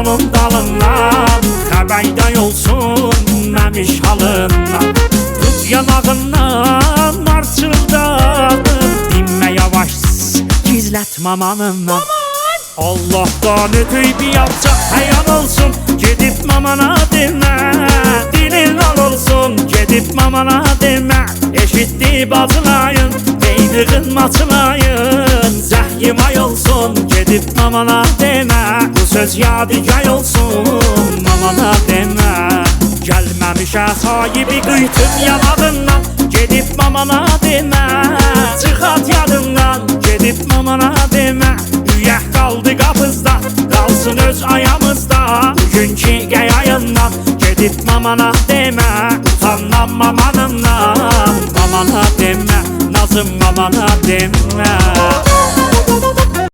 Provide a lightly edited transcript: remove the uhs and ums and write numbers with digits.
onun dalından, xəbərdə olsun məmiş halından. Tut yanağından marçıldadım, dinmə yavaş gizlət mamanından. Allah'tan ötüy bir yapacak hayan olsun, gedip mamana demə. Dilin al olsun, gedip mamana demə. Eşitdi bacılayın, beynığın maçılayın. Zəhyim ay olsun, gedip mamana demə. Bu söz yadigar olsun, mamana demə. Gəlməmişə sahibi qıytım yanağından, gedip mamana demə. Çıxat yadından, gedip mamana demə. Üyək qaldı qapızda, qalsın öz ayağımızda. Bugünkü qəyayından, gedip mamana